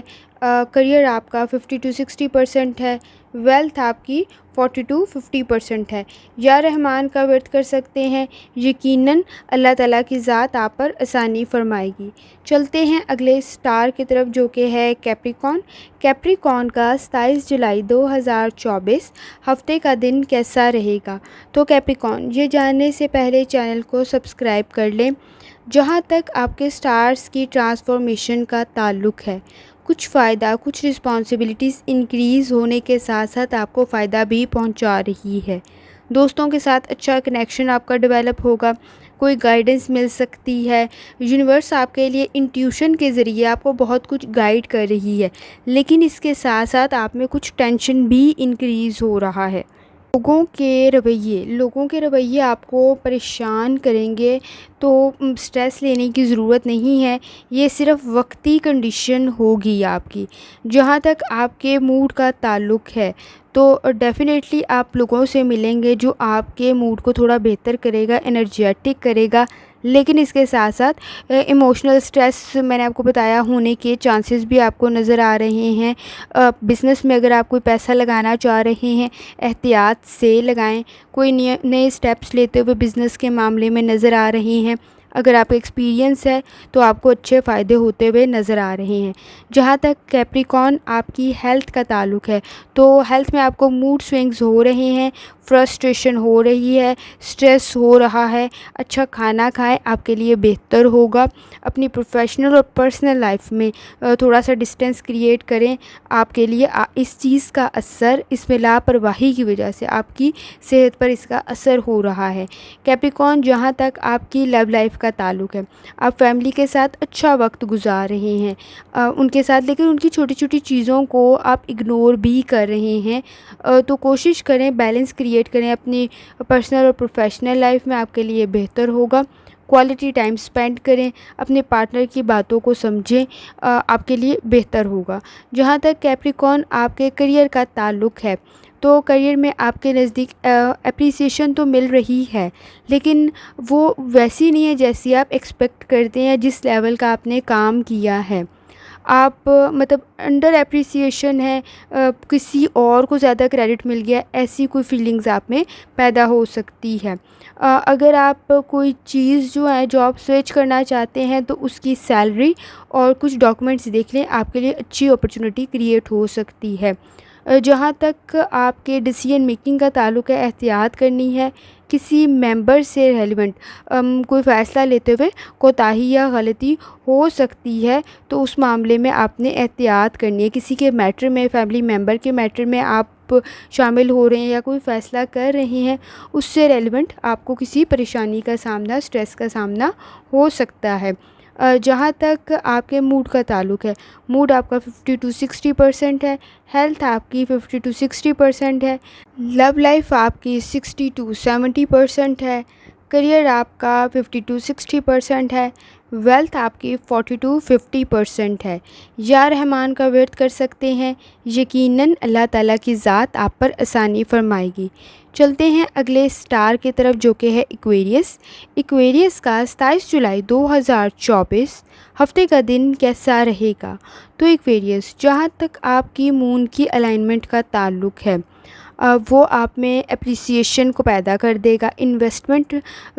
کریئر آپ کا 50 to 60% ہے، ویلتھ آپ کی 40-50% ہے۔ یا رحمان کا ورد کر سکتے ہیں، یقیناً اللہ تعالیٰ کی ذات آپ پر آسانی فرمائے گی۔ چلتے ہیں اگلے سٹار کی طرف جو کہ ہے کیپریکون۔ کیپریکون کا 27 جولائی 2024 ہفتے کا دن کیسا رہے گا؟ تو کیپریکون، یہ جاننے سے پہلے چینل کو سبسکرائب کر لیں۔ جہاں تک آپ کے سٹارز کی ٹرانسفارمیشن کا تعلق ہے، کچھ فائدہ، کچھ رسپانسبلٹیز انکریز ہونے کے ساتھ ساتھ آپ کو فائدہ بھی پہنچا رہی ہے۔ دوستوں کے ساتھ اچھا کنیکشن آپ کا ڈیولپ ہوگا، کوئی گائیڈنس مل سکتی ہے۔ یونیورس آپ کے لیے انٹیوشن کے ذریعے آپ کو بہت کچھ گائیڈ کر رہی ہے، لیکن اس کے ساتھ ساتھ آپ میں کچھ ٹینشن بھی انکریز ہو رہا ہے۔ لوگوں کے رویے آپ کو پریشان کریں گے، تو سٹریس لینے کی ضرورت نہیں ہے، یہ صرف وقتی کنڈیشن ہوگی آپ کی۔ جہاں تک آپ کے موڈ کا تعلق ہے تو ڈیفینیٹلی آپ لوگوں سے ملیں گے جو آپ کے موڈ کو تھوڑا بہتر کرے گا، انرجیٹک کرے گا، لیکن اس کے ساتھ ساتھ ایموشنل سٹریس میں نے آپ کو بتایا ہونے کے چانسز بھی آپ کو نظر آ رہے ہیں۔ بزنس میں اگر آپ کوئی پیسہ لگانا چاہ رہے ہیں، احتیاط سے لگائیں۔ کوئی نئے سٹیپس لیتے ہوئے بزنس کے معاملے میں نظر آ رہے ہیں۔ اگر آپ کو ایکسپیرینس ہے تو آپ کو اچھے فائدے ہوتے ہوئے نظر آ رہے ہیں۔ جہاں تک کیپریکون آپ کی ہیلتھ کا تعلق ہے تو ہیلتھ میں آپ کو موڈ سوئنگز ہو رہے ہیں، فرسٹریشن ہو رہی ہے، سٹریس ہو رہا ہے۔ اچھا کھانا کھائیں، آپ کے لیے بہتر ہوگا۔ اپنی پروفیشنل اور پرسنل لائف میں تھوڑا سا ڈسٹینس کریٹ کریں، آپ کے لیے اس چیز کا اثر، اس میں لاپرواہی کی وجہ سے آپ کی صحت پر اس کا اثر ہو رہا ہے۔ کیپریکون، جہاں تک آپ کی لو لائف کا تعلق ہے، آپ فیملی کے ساتھ اچھا وقت گزار رہے ہیں ان کے ساتھ، لیکن ان کی چھوٹی چھوٹی چیزوں کو آپ اگنور بھی کر رہے ہیں، تو کوشش کریں بیلنس کریٹ کریں اپنی پرسنل اور پروفیشنل لائف میں، آپ کے لیے بہتر ہوگا۔ کوالٹی ٹائم سپینڈ کریں، اپنے پارٹنر کی باتوں کو سمجھیں، آپ کے لیے بہتر ہوگا۔ جہاں تک کیپریکون آپ کے کریئر کا تعلق ہے تو کریئر میں آپ کے نزدیک اپریسیشن تو مل رہی ہے، لیکن وہ ویسی نہیں ہے جیسی آپ ایکسپیکٹ کرتے ہیں، جس لیول کا آپ نے کام کیا ہے۔ آپ مطلب انڈر اپریسیشن ہے، کسی اور کو زیادہ کریڈٹ مل گیا، ایسی کوئی فیلنگز آپ میں پیدا ہو سکتی ہے۔ اگر آپ کوئی چیز جو ہے جاب سوئچ کرنا چاہتے ہیں تو اس کی سیلری اور کچھ ڈاکومنٹس دیکھ لیں، آپ کے لیے اچھی اپرچونٹی کریٹ ہو سکتی ہے۔ جہاں تک آپ کے ڈیسیژن میکنگ کا تعلق ہے، احتیاط کرنی ہے۔ کسی ممبر سے ریلیونٹ کوئی فیصلہ لیتے ہوئے کوتاہی یا غلطی ہو سکتی ہے، تو اس معاملے میں آپ نے احتیاط کرنی ہے۔ کسی کے میٹر میں، فیملی ممبر کے میٹر میں آپ شامل ہو رہے ہیں یا کوئی فیصلہ کر رہے ہیں، اس سے ریلیونٹ آپ کو کسی پریشانی کا سامنا، سٹریس کا سامنا ہو سکتا ہے۔ جہاں تک آپ کے موڈ کا تعلق ہے، موڈ آپ کا 50-60% ہے، ہیلتھ آپ کی 50-60% ہے، لو لائف آپ کی 60-70% ہے، کریئر آپ کا 50-60% ہے، ویلتھ آپ کی 40-50% ہے۔ یا رحمان کا ورد کر سکتے ہیں، یقیناً اللہ تعالیٰ کی ذات آپ پر آسانی فرمائے گی۔ چلتے ہیں اگلے سٹار کی طرف جو کہ ہے ایکویریس۔ ایکویریس کا 27 جولائی 2024 ہفتے کا دن کیسا رہے گا؟ تو ایکویریس، جہاں تک آپ کی مون کی الائنمنٹ کا تعلق ہے، وہ آپ میں اپریسیشن کو پیدا کر دے گا، انویسٹمنٹ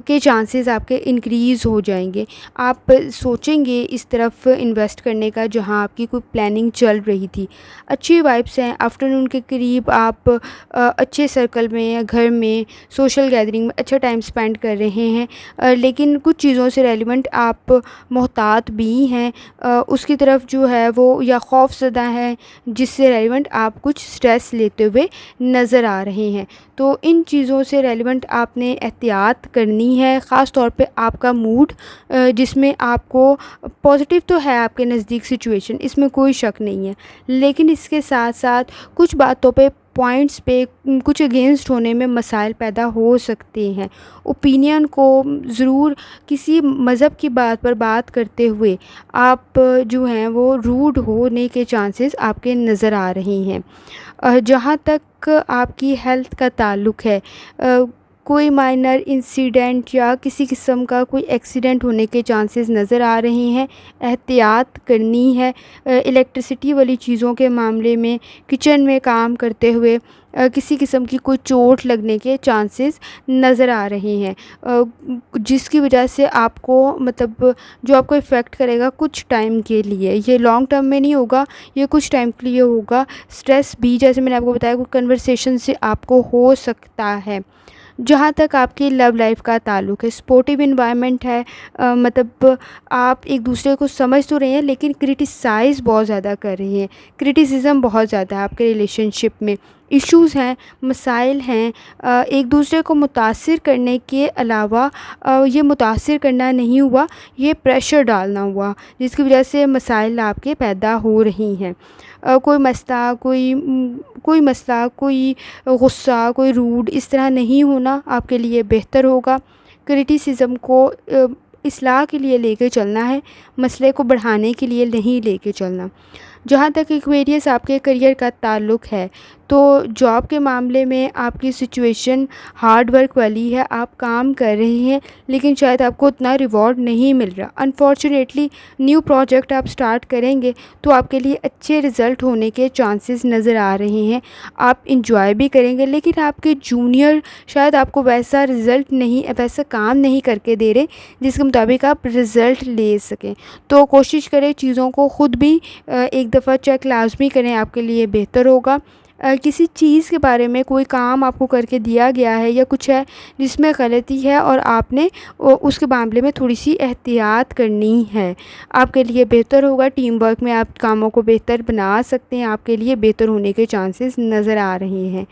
کے چانسز آپ کے انکریز ہو جائیں گے، آپ سوچیں گے اس طرف انویسٹ کرنے کا جہاں آپ کی کوئی پلاننگ چل رہی تھی۔ اچھی وائبس ہیں، آفٹرنون کے قریب آپ اچھے سرکل میں، گھر میں، سوشل گیدرنگ میں اچھا ٹائم سپینڈ کر رہے ہیں، لیکن کچھ چیزوں سے ریلیونٹ آپ محتاط بھی ہیں، اس کی طرف جو ہے وہ یا خوف زدہ ہیں، جس سے ریلیونٹ آپ کچھ سٹریس لیتے ہوئے نظر آ رہے ہیں۔ تو ان چیزوں سے ریلیونٹ آپ نے احتیاط کرنی ہے، خاص طور پہ آپ کا موڈ، جس میں آپ کو پازیٹیو تو ہے آپ کے نزدیک سچویشن، اس میں کوئی شک نہیں ہے، لیکن اس کے ساتھ ساتھ کچھ باتوں پہ، پوائنٹس پہ کچھ اگینسٹ ہونے میں مسائل پیدا ہو سکتے ہیں۔ اوپینین کو ضرور کسی مذہب کی بات پر بات کرتے ہوئے آپ جو ہیں وہ روڈ ہونے کے چانسز آپ کے نظر آ رہے ہیں۔ جہاں تک آپ کی ہیلتھ کا تعلق ہے، کوئی مائنر انسیڈنٹ یا کسی قسم کا کوئی ایکسیڈنٹ ہونے کے چانسز نظر آ رہے ہیں. احتیاط کرنی ہے. الیکٹرسٹی والی چیزوں کے معاملے میں کچن میں کام کرتے ہوئے کسی قسم کی کوئی چوٹ لگنے کے چانسز نظر آ رہے ہیں، جس کی وجہ سے آپ کو مطلب جو آپ کو افیکٹ کرے گا کچھ ٹائم کے لیے. یہ لانگ ٹرم میں نہیں ہوگا، یہ کچھ ٹائم کے لیے ہوگا. اسٹریس بھی جیسے میں نے آپ کو بتایا کوئی کنورسیشن سے آپ کو ہو سکتا ہے. جہاں تک آپ کی لو لائف کا تعلق ہے، سپورٹیو انوائرمنٹ ہے. مطلب آپ ایک دوسرے کو سمجھ تو رہے ہیں لیکن کرٹیسائز بہت زیادہ کر رہے ہیں. کرٹیسزم بہت زیادہ ہے آپ کے ریلیشن شپ میں. ایشوز ہیں، مسائل ہیں. ایک دوسرے کو متاثر کرنے کے علاوہ یہ متاثر کرنا نہیں ہوا، یہ پریشر ڈالنا ہوا، جس کی وجہ سے مسائل آپ کے پیدا ہو رہی ہیں. کوئی مسئلہ کوئی غصہ کوئی روڈ اس طرح نہیں ہونا آپ کے لیے بہتر ہوگا. کرٹیسزم کو اصلاح کے لیے لے کے چلنا ہے، مسئلے کو بڑھانے کے لیے نہیں لے کے چلنا. جہاں تک ایکویریس آپ کے کریئر کا تعلق ہے تو جاب کے معاملے میں آپ کی سچویشن ہارڈ ورک والی ہے. آپ کام کر رہے ہیں لیکن شاید آپ کو اتنا ریوارڈ نہیں مل رہا. انفارچونیٹلی نیو پروجیکٹ آپ سٹارٹ کریں گے تو آپ کے لیے اچھے رزلٹ ہونے کے چانسز نظر آ رہے ہیں. آپ انجوائے بھی کریں گے لیکن آپ کے جونیئر شاید آپ کو ویسا کام نہیں کر کے دے رہے جس کے مطابق آپ رزلٹ لے سکیں. تو کوشش کریں چیزوں کو خود بھی ایک دفعہ چیک لازمی کریں، آپ کے لیے بہتر ہوگا. کسی چیز کے بارے میں کوئی کام آپ کو کر کے دیا گیا ہے یا کچھ ہے جس میں غلطی ہے اور آپ نے اس کے معاملے میں تھوڑی سی احتیاط کرنی ہے، آپ کے لیے بہتر ہوگا. ٹیم ورک میں آپ کاموں کو بہتر بنا سکتے ہیں، آپ کے لیے بہتر ہونے کے چانسز نظر آ رہے ہیں.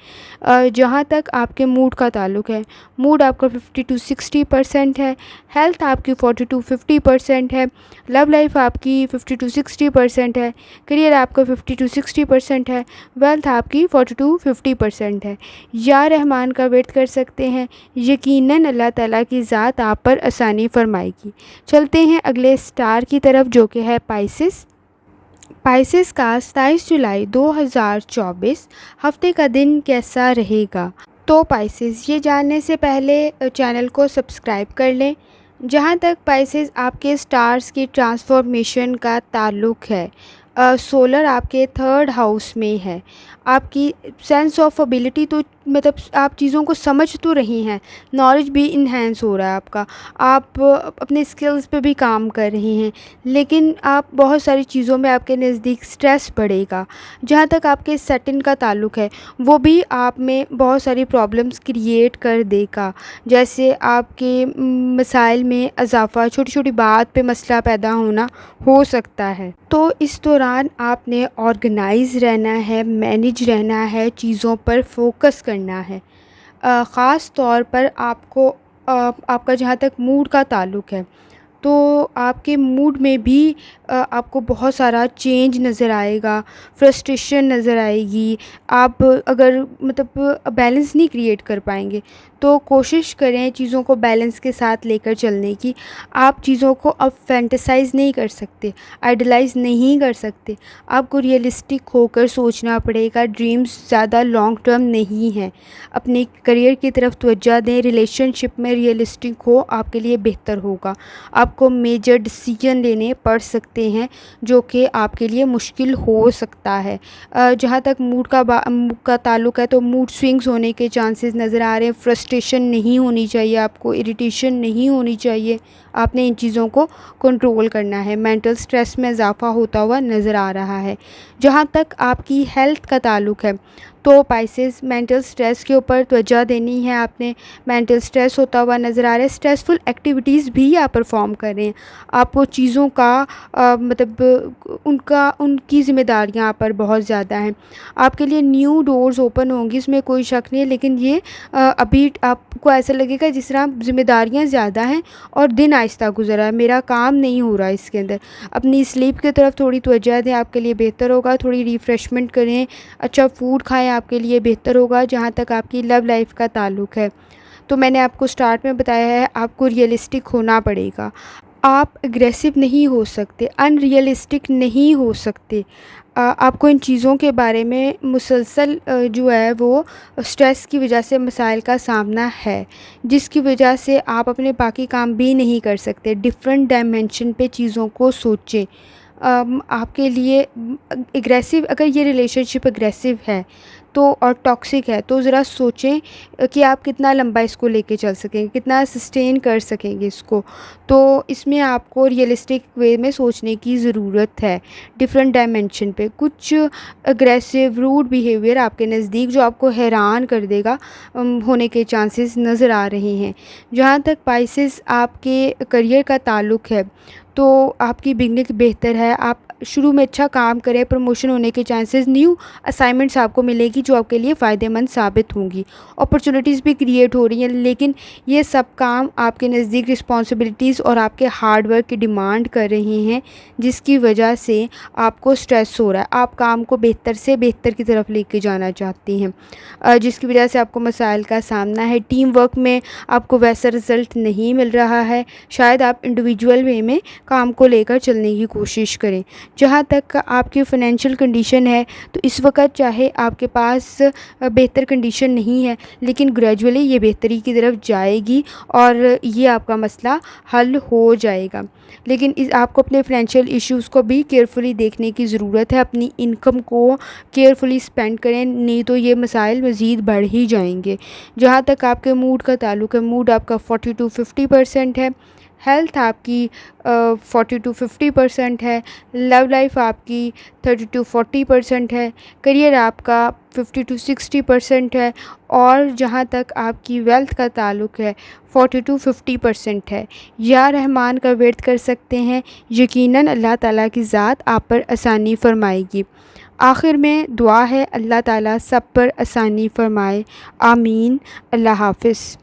جہاں تک آپ کے موڈ کا تعلق ہے، موڈ آپ کا 50 to 60% ہے. ہیلتھ آپ کی 40 to 50% ہے. لو لائف آپ کی 50 to 60% ہے. کریئر آپ کا 50 to 60% ہے. ویلتھ آپ کی 40 to 50% ہے. یا رحمان کا ویٹ کر سکتے ہیں، یقیناً اللہ تعالیٰ کی ذات آپ پر آسانی فرمائے گی. چلتے ہیں اگلے سٹار کی طرف جو کہ ہے پائسس. پائسس کا 27 جولائی 2024 ہفتے کا دن کیسا رہے گا؟ تو پائسس یہ جاننے سے پہلے چینل کو سبسکرائب کر لیں. جہاں تک پائسس آپ کے سٹارز کی ٹرانسفارمیشن کا تعلق ہے، سولر آپ کے 3rd ہاؤس میں ہے. آپ کی سینس آف ابیلٹی تو مطلب آپ چیزوں کو سمجھ تو رہی ہیں، نالج بھی انہینس ہو رہا ہے آپ کا، آپ اپنے اسکلز پہ بھی کام کر رہے ہیں لیکن آپ بہت ساری چیزوں میں آپ کے نزدیک سٹریس بڑھے گا. جہاں تک آپ کے سیٹن کا تعلق ہے وہ بھی آپ میں بہت ساری پرابلمس کریٹ کر دے گا، جیسے آپ کے مسائل میں اضافہ، چھوٹی چھوٹی بات پہ مسئلہ پیدا ہونا ہو سکتا ہے. تو اس دوران آپ نے آرگنائز رہنا ہے، مینیج رہنا ہے، چیزوں پر فوکس کرنا ہے. خاص طور پر آپ کا جہاں تک موڈ کا تعلق ہے تو آپ کے موڈ میں بھی آپ کو بہت سارا چینج نظر آئے گا، فرسٹریشن نظر آئے گی. آپ اگر مطلب بیلنس نہیں کریٹ کر پائیں گے تو کوشش کریں چیزوں کو بیلنس کے ساتھ لے کر چلنے کی. آپ چیزوں کو اب فینٹیسائز نہیں کر سکتے، آئیڈلائز نہیں کر سکتے. آپ کو ریئلسٹک ہو کر سوچنا پڑے گا. ڈریمز زیادہ لانگ ٹرم نہیں ہیں. اپنے کریئر کی طرف توجہ دیں. ریلیشن شپ میں ریئلسٹک ہو، آپ کے لیے بہتر ہوگا. آپ کو میجر ڈیسیجن لینے پڑ سکتے ہیں جو کہ آپ کے لیے مشکل ہو سکتا ہے. جہاں تک موڈ کا تعلق ہے تو موڈ سوئنگز ہونے کے چانسز نظر آ رہے ہیں. فرسٹریشن نہیں ہونی چاہیے، آپ کو اریٹیشن نہیں ہونی چاہیے. آپ نے ان چیزوں کو کنٹرول کرنا ہے. مینٹل سٹریس میں اضافہ ہوتا ہوا نظر آ رہا ہے. جہاں تک آپ کی ہیلتھ کا تعلق ہے تو پائسس مینٹل سٹریس کے اوپر توجہ دینی ہے. آپ نے مینٹل سٹریس ہوتا ہوا نظر آ رہا ہے. سٹریسفل ایکٹیویٹیز بھی آپ پرفارم کر رہے ہیں. آپ کو چیزوں کا مطلب ان کی ذمہ داریاں آپ پر بہت زیادہ ہیں. آپ کے لیے نیو ڈورز اوپن ہوں گی، اس میں کوئی شک نہیں ہے، لیکن یہ ابھی آپ کو ایسا لگے گا جس طرح ذمہ داریاں زیادہ ہیں اور دن آہستہ گزر رہا ہے، میرا کام نہیں ہو رہا اس کے اندر. اپنی سلیپ کی طرف تھوڑی توجہ دیں، آپ کے لیے بہتر ہوگا. تھوڑی ریفریشمنٹ کریں، اچھا فوڈ کھائیں، آپ کے لیے بہتر ہوگا. جہاں تک آپ کی لو لائف کا تعلق ہے تو میں نے آپ کو سٹارٹ میں بتایا ہے آپ کو ریئلسٹک ہونا پڑے گا. آپ اگریسو نہیں ہو سکتے، ان ریئلسٹک نہیں ہو سکتے۔ آپ کو ان چیزوں کے بارے میں مسلسل جو ہے وہ اسٹریس کی وجہ سے مسائل کا سامنا ہے، جس کی وجہ سے آپ اپنے باقی کام بھی نہیں کر سکتے۔ ڈفرینٹ ڈائمینشن پہ چیزوں کو سوچیں۔ آپ کے لیے اگریسو، اگر یہ ریلیشن شپ اگریسو ہے تو اور ٹاکسک ہے تو ذرا سوچیں کہ آپ کتنا لمبا اس کو لے کے چل سکیں گے، کتنا سسٹین کر سکیں گے اس کو۔ تو اس میں آپ کو ریئلسٹک وے میں سوچنے کی ضرورت ہے، ڈفرینٹ ڈائمینشن پہ۔ کچھ اگریسو روڈ بیہیویئر آپ کے نزدیک جو آپ کو حیران کر دے گا ہونے کے چانسز نظر آ رہے ہیں۔ جہاں تک پائسز آپ کے کریئر کا تعلق ہے تو آپ کی بگننگ بہتر ہے، آپ شروع میں اچھا کام کریں، پروموشن ہونے کے چانسز، نیو اسائنمنٹس آپ کو ملے گی جو آپ کے لیے فائدہ مند ثابت ہوں گی، اپرچونیٹیز بھی کریٹ ہو رہی ہیں، لیکن یہ سب کام آپ کے نزدیک رسپانسبلٹیز اور آپ کے ہارڈ ورک کی ڈیمانڈ کر رہے ہیں، جس کی وجہ سے آپ کو سٹریس ہو رہا ہے، آپ کام کو بہتر سے بہتر کی طرف لے کے جانا چاہتی ہیں، جس کی وجہ سے آپ کو مسائل کا سامنا ہے۔ ٹیم ورک میں آپ کو ویسا رزلٹ نہیں مل رہا ہے، شاید آپ انڈیویجول وے میں کام کو لے کر چلنے کی کوشش کریں۔ جہاں تک آپ کی فائنینشیل کنڈیشن ہے تو اس وقت چاہے آپ کے پاس بہتر کنڈیشن نہیں ہے، لیکن گریجولی یہ بہتری کی طرف جائے گی اور یہ آپ کا مسئلہ حل ہو جائے گا۔ لیکن آپ کو اپنے فائنینشیل ایشوز کو بھی کیئرفلی دیکھنے کی ضرورت ہے، اپنی انکم کو کیئرفلی اسپینڈ کریں، نہیں تو یہ مسائل مزید بڑھ ہی جائیں گے۔ جہاں تک آپ کے موڈ کا تعلق ہے، موڈ آپ کا 40 to 50% ہے، ہیلتھ آپ کی 40 to 50% ہے، لو لائف آپ کی 30 to 40% ہے، کریئر آپ کا 50 to 60% ہے، اور جہاں تک آپ کی ویلتھ کا تعلق ہے 40 to 50% ہے۔ یا رحمان کا ورد کر سکتے ہیں، یقیناً اللہ تعالیٰ کی ذات آپ پر آسانی فرمائے گی۔ آخر میں دعا ہے اللہ تعالیٰ سب پر آسانی فرمائے، آمین۔ اللہ حافظ۔